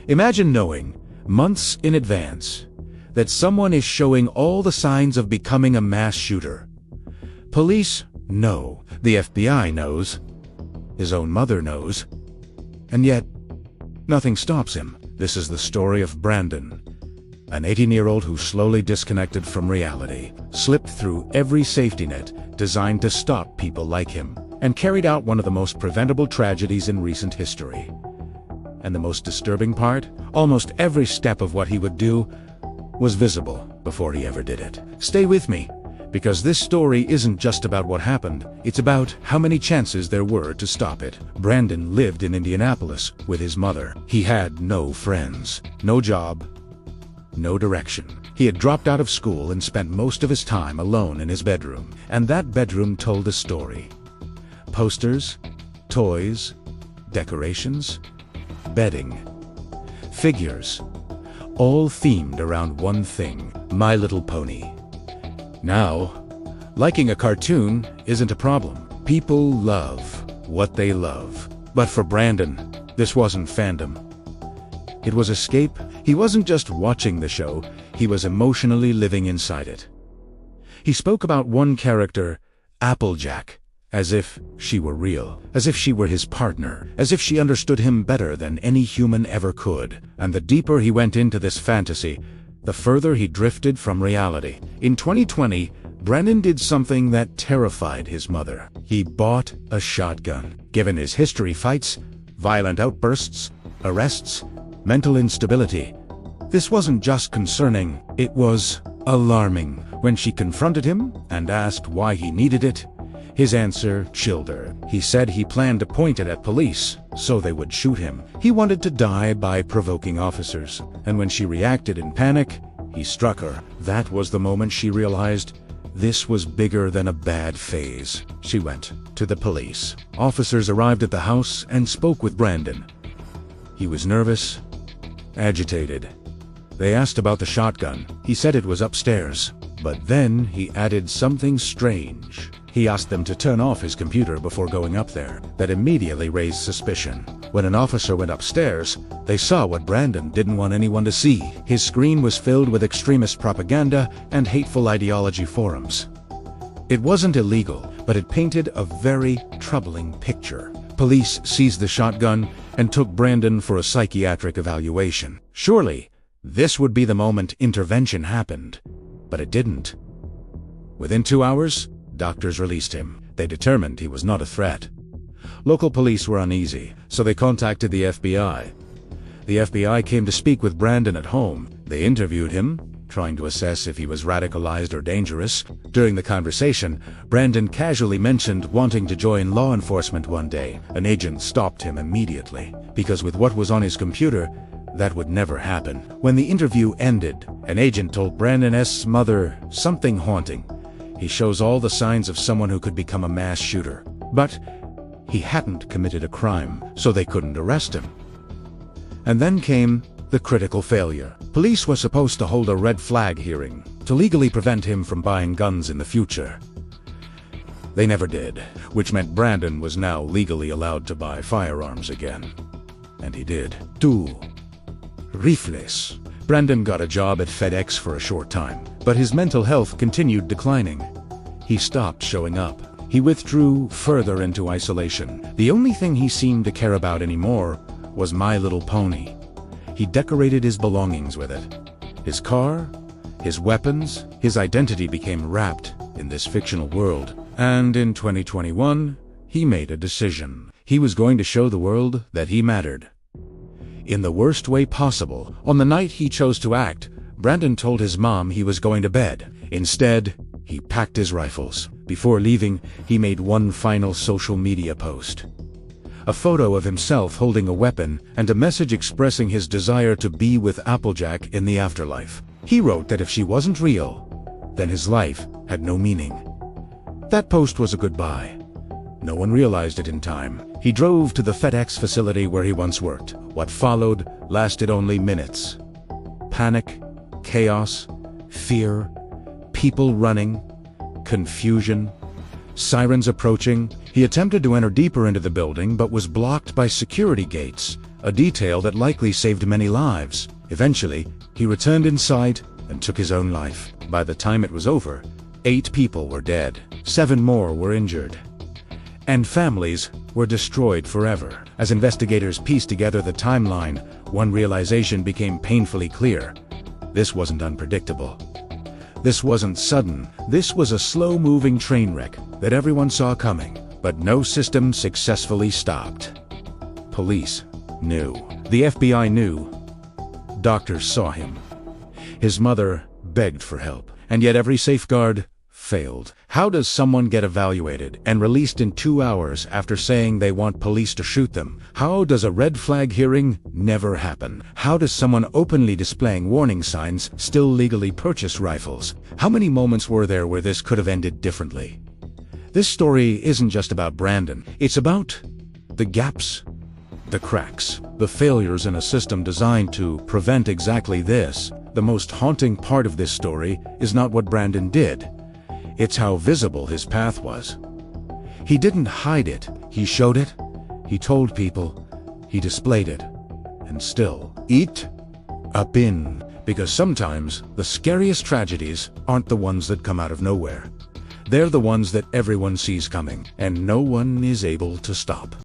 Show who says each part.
Speaker 1: Imagine knowing, months in advance, that someone is showing all the signs of becoming a mass shooter. Police know, the FBI knows, his own mother knows, and yet nothing stops him. This is the story of Brandon, an 18-year-old who slowly disconnected from reality, slipped through every safety net designed to stop people like him, and carried out one of the most preventable tragedies in recent history. And the most disturbing part? Almost every step of what he would do was visible before he ever did it. Stay with me, because this story isn't just about what happened, it's about how many chances there were to stop it. Brandon lived in Indianapolis with his mother. He had no friends, no job, no direction. He had dropped out of school and spent most of his time alone in his bedroom, and that bedroom told a story. Posters, toys, decorations, bedding, figures, all themed around one thing: My Little Pony. Now, liking a cartoon isn't a problem. People love what they love. But for Brandon, this wasn't fandom. It was escape. He wasn't just watching the show, he was emotionally living inside it. He spoke about one character, Applejack, as if she were real, as if she were his partner, as if she understood him better than any human ever could. And the deeper he went into this fantasy, the further he drifted from reality. In 2020, Brandon did something that terrified his mother. He bought a shotgun. Given his history: fights, violent outbursts, arrests, mental instability, this wasn't just concerning, it was alarming. When she confronted him and asked why he needed it, his answer chilled her. He said he planned to point it at police, so they would shoot him. He wanted to die by provoking officers. And when she reacted in panic, he struck her. That was the moment she realized this was bigger than a bad phase. She went to the police. Officers arrived at the house and spoke with Brandon. He was nervous, agitated. They asked about the shotgun. He said it was upstairs. But then he added something strange. He asked them to turn off his computer before going up there. That immediately raised suspicion. When an officer went upstairs, they saw what Brandon didn't want anyone to see. His screen was filled with extremist propaganda and hateful ideology forums. It wasn't illegal, but it painted a very troubling picture. Police seized the shotgun and took Brandon for a psychiatric evaluation. Surely, this would be the moment intervention happened. But it didn't. Within 2 hours, doctors released him. They determined he was not a threat. Local police were uneasy, so they contacted the FBI. The FBI came to speak with Brandon at home. They interviewed him, trying to assess if he was radicalized or dangerous. During the conversation, Brandon casually mentioned wanting to join law enforcement one day. An agent stopped him immediately, because with what was on his computer, that would never happen. When the interview ended, an agent told Brandon's mother something haunting. He shows all the signs of someone who could become a mass shooter. But he hadn't committed a crime, so they couldn't arrest him. And then came the critical failure. Police were supposed to hold a red flag hearing to legally prevent him from buying guns in the future. They never did, which meant Brandon was now legally allowed to buy firearms again. And he did. 2. Rifles. Brandon got a job at FedEx for a short time, but his mental health continued declining. He stopped showing up. He withdrew further into isolation. The only thing he seemed to care about anymore was My Little Pony. He decorated his belongings with it. His car, his weapons, his identity became wrapped in this fictional world. And in 2021, he made a decision. He was going to show the world that he mattered. In the worst way possible. On the night he chose to act, Brandon told his mom he was going to bed. Instead, he packed his rifles. Before leaving, he made one final social media post. A photo of himself holding a weapon and a message expressing his desire to be with Applejack in the afterlife. He wrote that if she wasn't real, then his life had no meaning. That post was a goodbye. No one realized it in time. He drove to the FedEx facility where he once worked. What followed lasted only minutes. Panic, chaos, fear, people running, confusion, sirens approaching. He attempted to enter deeper into the building but was blocked by security gates a detail that likely saved many lives. Eventually, he returned inside and took his own life. By the time it was over, 8 people were dead, 7 more were injured, and families were destroyed forever. As investigators pieced together the timeline, one realization became painfully clear. This wasn't unpredictable. This wasn't sudden. This was a slow-moving train wreck that everyone saw coming, but no system successfully stopped. Police knew. The FBI knew. Doctors saw him. His mother begged for help, and yet every safeguard failed. How does someone get evaluated and released in 2 hours after saying they want police to shoot them? How does a red flag hearing never happen? How does someone openly displaying warning signs still legally purchase rifles? How many moments were there where this could have ended differently? This story isn't just about Brandon. It's about the gaps, the cracks, the failures in a system designed to prevent exactly this. The most haunting part of this story is not what Brandon did. It's how visible his path was. He didn't hide it. He showed it. He told people. He displayed it. And still, eat a pin. Because sometimes the scariest tragedies aren't the ones that come out of nowhere. They're the ones that everyone sees coming, and no one is able to stop.